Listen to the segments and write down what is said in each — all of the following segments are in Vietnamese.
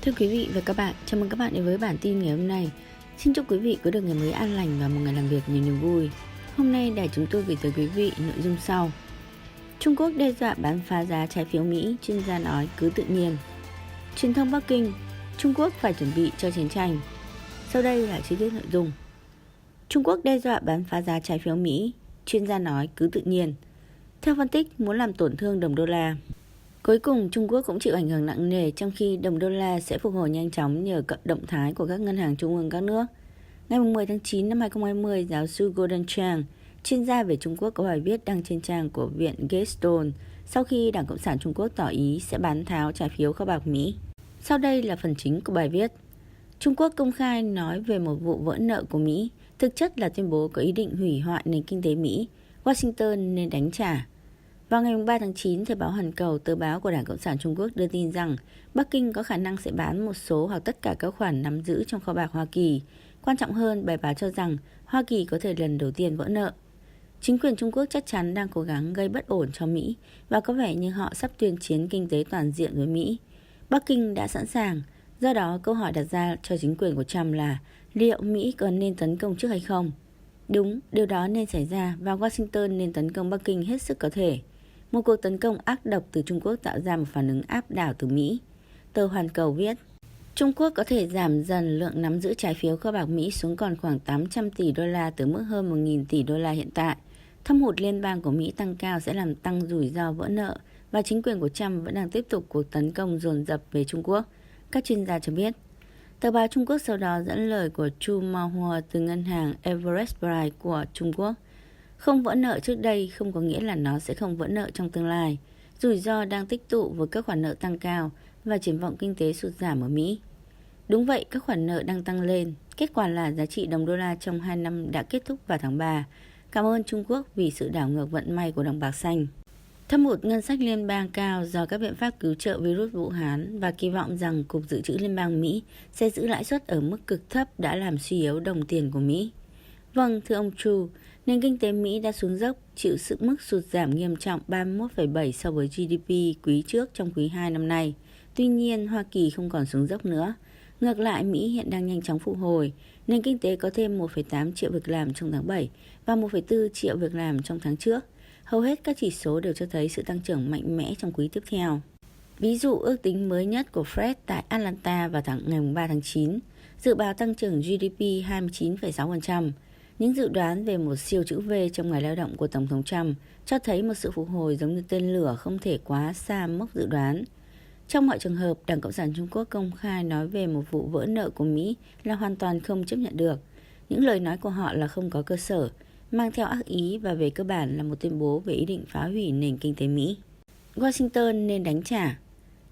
Thưa quý vị và các bạn, chào mừng các bạn đến với bản tin ngày hôm nay. Xin chúc quý vị có được ngày mới an lành và một ngày làm việc nhiều niềm vui. Hôm nay đài chúng tôi gửi tới quý vị nội dung sau. Trung Quốc đe dọa bán phá giá trái phiếu Mỹ, chuyên gia nói cứ tự nhiên. Truyền thông Bắc Kinh, Trung Quốc phải chuẩn bị cho chiến tranh. Sau đây là chi tiết nội dung. Trung Quốc đe dọa bán phá giá trái phiếu Mỹ, chuyên gia nói cứ tự nhiên. Theo phân tích, muốn làm tổn thương đồng đô la. Cuối cùng, Trung Quốc cũng chịu ảnh hưởng nặng nề trong khi đồng đô la sẽ phục hồi nhanh chóng nhờ động thái của các ngân hàng trung ương các nước. Ngày 10 tháng 9 năm 2020, giáo sư Gordon Chang, chuyên gia về Trung Quốc có bài viết đăng trên trang của Viện Gatestone sau khi Đảng Cộng sản Trung Quốc tỏ ý sẽ bán tháo trái phiếu kho bạc Mỹ. Sau đây là phần chính của bài viết. Trung Quốc công khai nói về một vụ vỡ nợ của Mỹ, thực chất là tuyên bố có ý định hủy hoại nền kinh tế Mỹ, Washington nên đánh trả. Vào ngày 3 tháng 9, Thời báo Hoàn Cầu, tờ báo của Đảng Cộng sản Trung Quốc đưa tin rằng Bắc Kinh có khả năng sẽ bán một số hoặc tất cả các khoản nắm giữ trong kho bạc Hoa Kỳ. Quan trọng hơn, bài báo cho rằng Hoa Kỳ có thể lần đầu tiên vỡ nợ. Chính quyền Trung Quốc chắc chắn đang cố gắng gây bất ổn cho Mỹ và có vẻ như họ sắp tuyên chiến kinh tế toàn diện với Mỹ. Bắc Kinh đã sẵn sàng, do đó câu hỏi đặt ra cho chính quyền của Trump là liệu Mỹ còn nên tấn công trước hay không? Đúng, điều đó nên xảy ra và Washington nên tấn công Bắc Kinh hết sức có thể. Một cuộc tấn công ác độc từ Trung Quốc tạo ra một phản ứng áp đảo từ Mỹ. Tờ Hoàn Cầu viết, Trung Quốc có thể giảm dần lượng nắm giữ trái phiếu kho bạc Mỹ xuống còn khoảng 800 tỷ đô la từ mức hơn 1.000 tỷ đô la hiện tại. Thâm hụt liên bang của Mỹ tăng cao sẽ làm tăng rủi ro vỡ nợ và chính quyền của Trump vẫn đang tiếp tục cuộc tấn công dồn dập về Trung Quốc, các chuyên gia cho biết. Tờ báo Trung Quốc sau đó dẫn lời của Chu Maohua từ ngân hàng Everest Pride của Trung Quốc. Không vỡ nợ trước đây không có nghĩa là nó sẽ không vỡ nợ trong tương lai. Rủi ro đang tích tụ với các khoản nợ tăng cao và triển vọng kinh tế sụt giảm ở Mỹ. Đúng vậy, các khoản nợ đang tăng lên. Kết quả là giá trị đồng đô la trong 2 năm đã kết thúc vào tháng 3. Cảm ơn Trung Quốc vì sự đảo ngược vận may của đồng bạc xanh. Thâm hụt ngân sách liên bang cao do các biện pháp cứu trợ virus Vũ Hán và kỳ vọng rằng Cục Dự trữ Liên bang Mỹ sẽ giữ lãi suất ở mức cực thấp đã làm suy yếu đồng tiền của Mỹ. Vâng, thưa ông Chu, nền kinh tế Mỹ đã xuống dốc, chịu sự mức sụt giảm nghiêm trọng 31,7 so với GDP quý trước trong quý 2 năm nay. Tuy nhiên, Hoa Kỳ không còn xuống dốc nữa. Ngược lại, Mỹ hiện đang nhanh chóng phục hồi. Nền kinh tế có thêm 1,8 triệu việc làm trong tháng 7 và 1,4 triệu việc làm trong tháng trước. Hầu hết các chỉ số đều cho thấy sự tăng trưởng mạnh mẽ trong quý tiếp theo. Ví dụ ước tính mới nhất của Fed tại Atlanta vào ngày 3 tháng 9, dự báo tăng trưởng GDP 29,6%. Những dự đoán về một siêu chữ V trong ngày lao động của Tổng thống Trump cho thấy một sự phục hồi giống như tên lửa không thể quá xa mốc dự đoán. Trong mọi trường hợp, Đảng Cộng sản Trung Quốc công khai nói về một vụ vỡ nợ của Mỹ là hoàn toàn không chấp nhận được. Những lời nói của họ là không có cơ sở, mang theo ác ý và về cơ bản là một tuyên bố về ý định phá hủy nền kinh tế Mỹ. Washington nên đánh trả.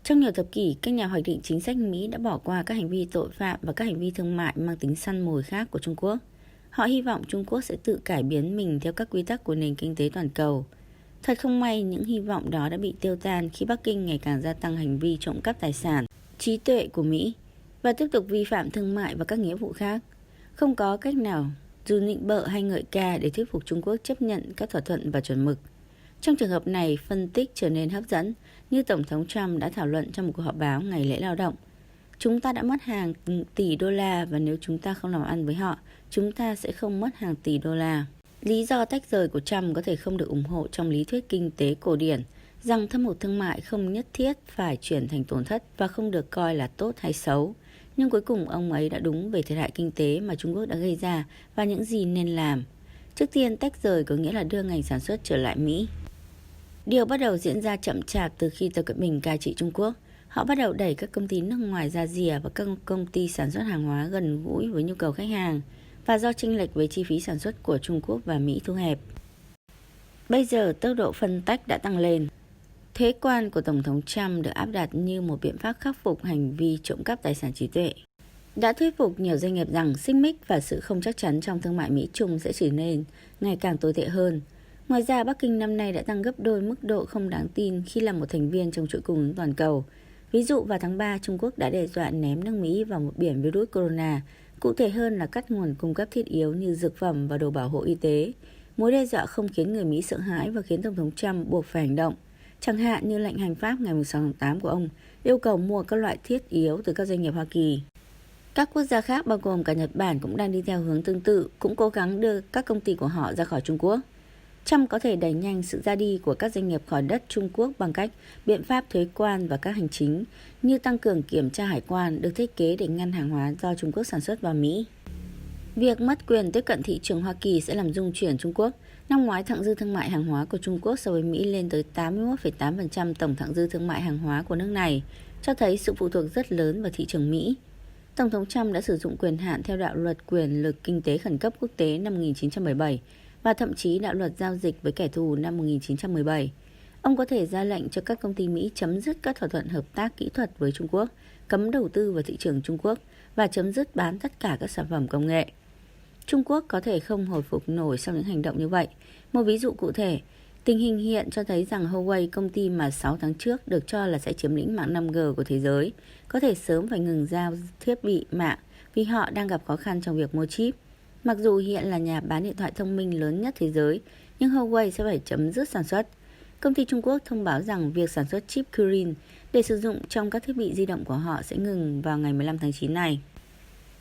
Trong nhiều thập kỷ, các nhà hoạch định chính sách Mỹ đã bỏ qua các hành vi tội phạm và các hành vi thương mại mang tính săn mồi khác của Trung Quốc. Họ hy vọng Trung Quốc sẽ tự cải biến mình theo các quy tắc của nền kinh tế toàn cầu. Thật không may, những hy vọng đó đã bị tiêu tan khi Bắc Kinh ngày càng gia tăng hành vi trộm cắp tài sản, trí tuệ của Mỹ và tiếp tục vi phạm thương mại và các nghĩa vụ khác. Không có cách nào, dù nịnh bợ hay ngợi ca, để thuyết phục Trung Quốc chấp nhận các thỏa thuận và chuẩn mực. Trong trường hợp này, phân tích trở nên hấp dẫn, như Tổng thống Trump đã thảo luận trong một cuộc họp báo ngày lễ lao động. Chúng ta đã mất hàng tỷ đô la và nếu chúng ta không làm ăn với họ, chúng ta sẽ không mất hàng tỷ đô la. Lý do tách rời của Trump có thể không được ủng hộ trong lý thuyết kinh tế cổ điển, rằng thâm hụt thương mại không nhất thiết phải chuyển thành tổn thất và không được coi là tốt hay xấu. Nhưng cuối cùng ông ấy đã đúng về thiệt hại kinh tế mà Trung Quốc đã gây ra và những gì nên làm. Trước tiên, tách rời có nghĩa là đưa ngành sản xuất trở lại Mỹ. Điều bắt đầu diễn ra chậm chạp từ khi Tập Cận Bình cai trị Trung Quốc. Họ bắt đầu đẩy các công ty nước ngoài ra rìa và các công ty sản xuất hàng hóa gần gũi với nhu cầu khách hàng, và do chênh lệch với chi phí sản xuất của Trung Quốc và Mỹ thu hẹp. Bây giờ tốc độ phân tách đã tăng lên. Thuế quan của Tổng thống Trump được áp đặt như một biện pháp khắc phục hành vi trộm cắp tài sản trí tuệ. Đã thuyết phục nhiều doanh nghiệp rằng xích mích và sự không chắc chắn trong thương mại Mỹ-Trung sẽ trở nên ngày càng tồi tệ hơn. Ngoài ra, Bắc Kinh năm nay đã tăng gấp đôi mức độ không đáng tin khi là một thành viên trong chuỗi cung ứng toàn cầu. Ví dụ, vào tháng 3, Trung Quốc đã đe dọa ném nước Mỹ vào một biển virus corona, cụ thể hơn là cắt nguồn cung cấp thiết yếu như dược phẩm và đồ bảo hộ y tế. Mối đe dọa không khiến người Mỹ sợ hãi và khiến Tổng thống Trump buộc phải hành động. chẳng hạn như lệnh hành pháp ngày 6 tháng 8 của ông yêu cầu mua các loại thiết yếu từ các doanh nghiệp Hoa Kỳ. Các quốc gia khác bao gồm cả Nhật Bản cũng đang đi theo hướng tương tự, cũng cố gắng đưa các công ty của họ ra khỏi Trung Quốc. Trump có thể đẩy nhanh sự ra đi của các doanh nghiệp khỏi đất Trung Quốc bằng cách biện pháp thuế quan và các hành chính như tăng cường kiểm tra hải quan được thiết kế để ngăn hàng hóa do Trung Quốc sản xuất vào Mỹ. Việc mất quyền tiếp cận thị trường Hoa Kỳ sẽ làm rung chuyển Trung Quốc. Năm ngoái, thặng dư thương mại hàng hóa của Trung Quốc so với Mỹ lên tới 81,8% tổng thặng dư thương mại hàng hóa của nước này, cho thấy sự phụ thuộc rất lớn vào thị trường Mỹ. Tổng thống Trump đã sử dụng quyền hạn theo đạo luật quyền lực kinh tế khẩn cấp quốc tế năm 1977 và thậm chí đạo luật giao dịch với kẻ thù năm 1917. Ông có thể ra lệnh cho các công ty Mỹ chấm dứt các thỏa thuận hợp tác kỹ thuật với Trung Quốc, cấm đầu tư vào thị trường Trung Quốc và chấm dứt bán tất cả các sản phẩm công nghệ. Trung Quốc có thể không hồi phục nổi sau những hành động như vậy. Một ví dụ cụ thể, tình hình hiện cho thấy rằng Huawei, công ty mà 6 tháng trước được cho là sẽ chiếm lĩnh mạng 5G của thế giới, có thể sớm phải ngừng giao thiết bị mạng vì họ đang gặp khó khăn trong việc mua chip. Mặc dù hiện là nhà bán điện thoại thông minh lớn nhất thế giới, nhưng Huawei sẽ phải chấm dứt sản xuất. Công ty Trung Quốc thông báo rằng việc sản xuất chip Kirin để sử dụng trong các thiết bị di động của họ sẽ ngừng vào ngày 15 tháng 9 này.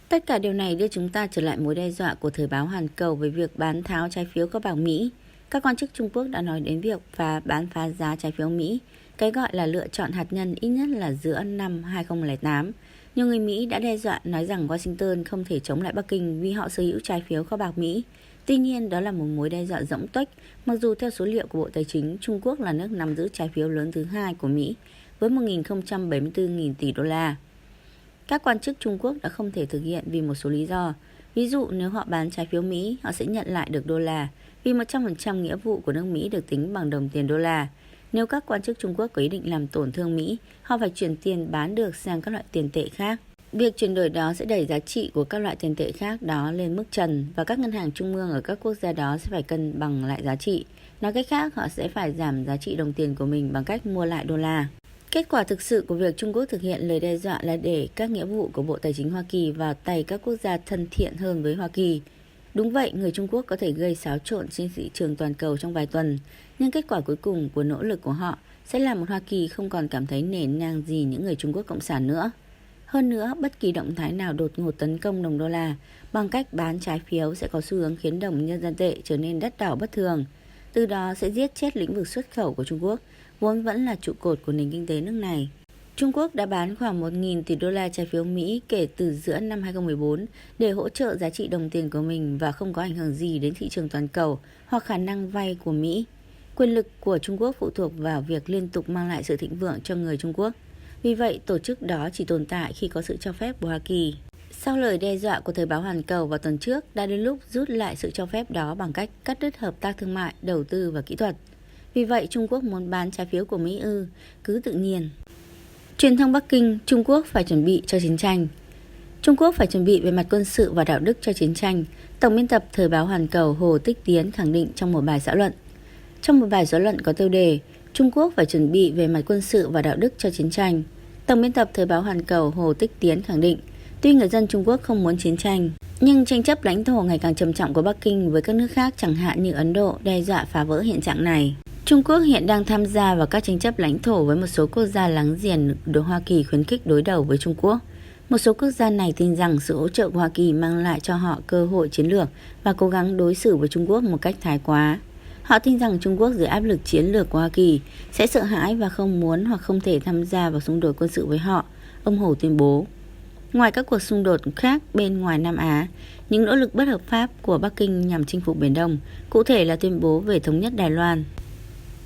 Tất cả điều này đưa chúng ta trở lại mối đe dọa của thời báo Hoàn Cầu về việc bán tháo trái phiếu kho bạc Mỹ. Các quan chức Trung Quốc đã nói đến việc bán phá giá trái phiếu Mỹ, cái gọi là lựa chọn hạt nhân ít nhất là giữa năm 2008. Nhiều người Mỹ đã đe dọa nói rằng Washington không thể chống lại Bắc Kinh vì họ sở hữu trái phiếu kho bạc Mỹ. Tuy nhiên, đó là một mối đe dọa rỗng tuếch, mặc dù theo số liệu của Bộ Tài chính, Trung Quốc là nước nắm giữ trái phiếu lớn thứ hai của Mỹ với 1.074.000 tỷ đô la. Các quan chức Trung Quốc đã không thể thực hiện vì một số lý do. Ví dụ, nếu họ bán trái phiếu Mỹ, họ sẽ nhận lại được đô la, vì 100% nghĩa vụ của nước Mỹ được tính bằng đồng tiền đô la. Nếu các quan chức Trung Quốc có ý định làm tổn thương Mỹ, họ phải chuyển tiền bán được sang các loại tiền tệ khác. Việc chuyển đổi đó sẽ đẩy giá trị của các loại tiền tệ khác đó lên mức trần và các ngân hàng trung ương ở các quốc gia đó sẽ phải cân bằng lại giá trị. Nói cách khác, họ sẽ phải giảm giá trị đồng tiền của mình bằng cách mua lại đô la. Kết quả thực sự của việc Trung Quốc thực hiện lời đe dọa là để các nghĩa vụ của Bộ Tài chính Hoa Kỳ vào tay các quốc gia thân thiện hơn với Hoa Kỳ. Đúng vậy, người Trung Quốc có thể gây xáo trộn trên thị trường toàn cầu trong vài tuần, nhưng kết quả cuối cùng của nỗ lực của họ sẽ là một Hoa Kỳ không còn cảm thấy nể nang gì những người Trung Quốc Cộng sản nữa. Hơn nữa, bất kỳ động thái nào đột ngột tấn công đồng đô la bằng cách bán trái phiếu sẽ có xu hướng khiến đồng nhân dân tệ trở nên đắt đỏ bất thường. Từ đó sẽ giết chết lĩnh vực xuất khẩu của Trung Quốc, vốn vẫn là trụ cột của nền kinh tế nước này. Trung Quốc đã bán khoảng 1.000 tỷ đô la trái phiếu Mỹ kể từ giữa năm 2014 để hỗ trợ giá trị đồng tiền của mình và không có ảnh hưởng gì đến thị trường toàn cầu hoặc khả năng vay của Mỹ. Quyền lực của Trung Quốc phụ thuộc vào việc liên tục mang lại sự thịnh vượng cho người Trung Quốc. Vì vậy, tổ chức đó chỉ tồn tại khi có sự cho phép của Hoa Kỳ. Sau lời đe dọa của thời báo Hoàn Cầu vào tuần trước, đã đến lúc rút lại sự cho phép đó bằng cách cắt đứt hợp tác thương mại, đầu tư và kỹ thuật. Vì vậy, Trung Quốc muốn bán trái phiếu của Mỹ ư? Cứ tự nhiên. Truyền thông Bắc Kinh, Trung Quốc phải chuẩn bị cho chiến tranh. Trung Quốc phải chuẩn bị về mặt quân sự và đạo đức cho chiến tranh. Tổng biên tập thời báo Hoàn Cầu Hồ Tích Tiến khẳng định trong một bài xã luận. Trong một bài xã luận có tiêu đề Trung Quốc phải chuẩn bị về mặt quân sự và đạo đức cho chiến tranh. Tổng biên tập thời báo Hoàn Cầu Hồ Tích Tiến khẳng định, tuy người dân Trung Quốc không muốn chiến tranh, nhưng tranh chấp lãnh thổ ngày càng trầm trọng của Bắc Kinh với các nước khác chẳng hạn như Ấn Độ đe dọa phá vỡ hiện trạng này. Trung Quốc hiện đang tham gia vào các tranh chấp lãnh thổ với một số quốc gia láng giềng được Hoa Kỳ khuyến khích đối đầu với Trung Quốc. Một số quốc gia này tin rằng sự hỗ trợ của Hoa Kỳ mang lại cho họ cơ hội chiến lược và cố gắng đối xử với Trung Quốc một cách thái quá. Họ tin rằng Trung Quốc dưới áp lực chiến lược của Hoa Kỳ sẽ sợ hãi và không muốn hoặc không thể tham gia vào xung đột quân sự với họ, ông Hồ tuyên bố. Ngoài các cuộc xung đột khác bên ngoài Nam Á, những nỗ lực bất hợp pháp của Bắc Kinh nhằm chinh phục Biển Đông, cụ thể là tuyên bố về thống nhất Đài Loan.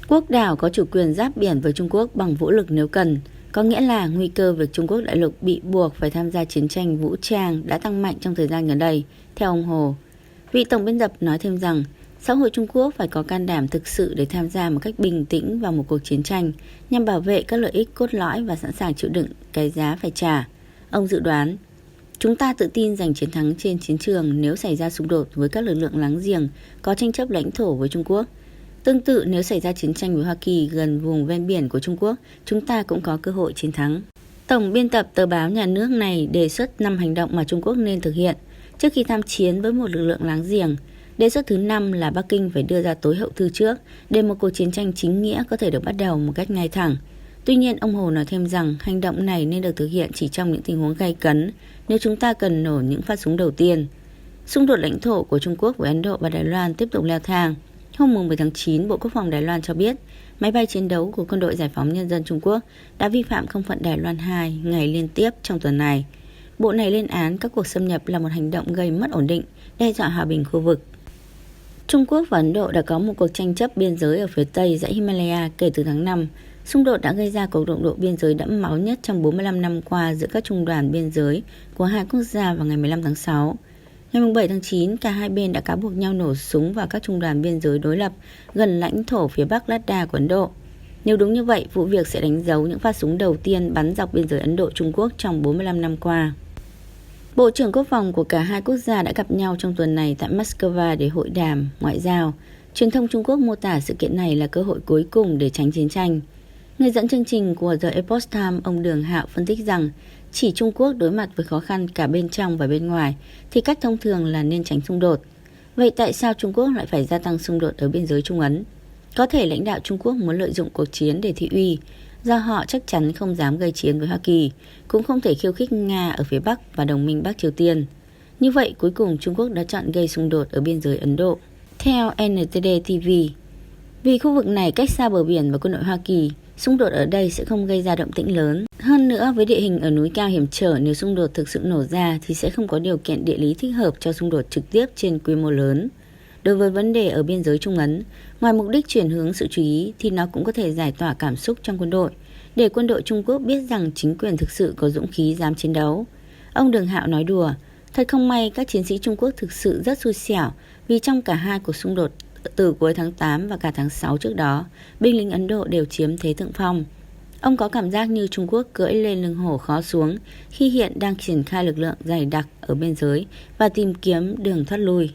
Quốc đảo có chủ quyền giáp biển với Trung Quốc bằng vũ lực nếu cần, có nghĩa là nguy cơ việc Trung Quốc đại lục bị buộc phải tham gia chiến tranh vũ trang đã tăng mạnh trong thời gian gần đây, theo ông Hồ. Vị tổng biên tập nói thêm rằng, xã hội Trung Quốc phải có can đảm thực sự để tham gia một cách bình tĩnh vào một cuộc chiến tranh nhằm bảo vệ các lợi ích cốt lõi và sẵn sàng chịu đựng cái giá phải trả. Ông dự đoán, chúng ta tự tin giành chiến thắng trên chiến trường nếu xảy ra xung đột với các lực lượng láng giềng có tranh chấp lãnh thổ với Trung Quốc. Tương tự, nếu xảy ra chiến tranh với Hoa Kỳ gần vùng ven biển của Trung Quốc, chúng ta cũng có cơ hội chiến thắng. Tổng biên tập tờ báo nhà nước này đề xuất 5 hành động mà Trung Quốc nên thực hiện trước khi tham chiến với một lực lượng láng giềng. Đề xuất thứ 5 là Bắc Kinh phải đưa ra tối hậu thư trước để một cuộc chiến tranh chính nghĩa có thể được bắt đầu một cách ngay thẳng. Tuy nhiên, ông Hồ nói thêm rằng hành động này nên được thực hiện chỉ trong những tình huống gay cấn, nếu chúng ta cần nổ những phát súng đầu tiên. Xung đột lãnh thổ của Trung Quốc với Ấn Độ và Đài Loan tiếp tục leo thang. Hôm 10 tháng 9, Bộ Quốc phòng Đài Loan cho biết máy bay chiến đấu của Quân đội Giải phóng Nhân dân Trung Quốc đã vi phạm không phận Đài Loan 2 ngày liên tiếp trong tuần này. Bộ này lên án các cuộc xâm nhập là một hành động gây mất ổn định, đe dọa hòa bình khu vực. Trung Quốc và Ấn Độ đã có một cuộc tranh chấp biên giới ở phía tây dãy Himalaya kể từ tháng 5. Xung đột đã gây ra cuộc đụng độ biên giới đẫm máu nhất trong 45 năm qua giữa các trung đoàn biên giới của hai quốc gia vào ngày 15 tháng 6. Ngày 7 tháng 9, cả hai bên đã cáo buộc nhau nổ súng vào các trung đoàn biên giới đối lập gần lãnh thổ phía bắc Ladakh của Ấn Độ. Nếu đúng như vậy, vụ việc sẽ đánh dấu những phát súng đầu tiên bắn dọc biên giới Ấn Độ-Trung Quốc trong 45 năm qua. Bộ trưởng Quốc phòng của cả hai quốc gia đã gặp nhau trong tuần này tại Moscow để hội đàm ngoại giao. Truyền thông Trung Quốc mô tả sự kiện này là cơ hội cuối cùng để tránh chiến tranh. Người dẫn chương trình của The Epoch Times, ông Đường Hạo phân tích rằng chỉ Trung Quốc đối mặt với khó khăn cả bên trong và bên ngoài thì cách thông thường là nên tránh xung đột. Vậy tại sao Trung Quốc lại phải gia tăng xung đột ở biên giới Trung Ấn? Có thể lãnh đạo Trung Quốc muốn lợi dụng cuộc chiến để thị uy, do họ chắc chắn không dám gây chiến với Hoa Kỳ, cũng không thể khiêu khích Nga ở phía Bắc và đồng minh Bắc Triều Tiên. Như vậy, cuối cùng Trung Quốc đã chọn gây xung đột ở biên giới Ấn Độ. Theo NTD TV, vì khu vực này cách xa bờ biển và quân đội Hoa Kỳ, xung đột ở đây sẽ không gây ra động tĩnh lớn. Hơn nữa, với địa hình ở núi cao hiểm trở, nếu xung đột thực sự nổ ra thì sẽ không có điều kiện địa lý thích hợp cho xung đột trực tiếp trên quy mô lớn. Đối với vấn đề ở biên giới Trung Ấn, ngoài mục đích chuyển hướng sự chú ý thì nó cũng có thể giải tỏa cảm xúc trong quân đội, để quân đội Trung Quốc biết rằng chính quyền thực sự có dũng khí dám chiến đấu. Ông Đường Hạo nói đùa, thật không may các chiến sĩ Trung Quốc thực sự rất xui xẻo vì trong cả hai cuộc xung đột từ cuối tháng 8 và cả tháng 6 trước đó, binh lính Ấn Độ đều chiếm thế thượng phong. Ông có cảm giác như Trung Quốc cưỡi lên lưng hổ khó xuống khi hiện đang triển khai lực lượng dày đặc ở biên giới và tìm kiếm đường thoát lui.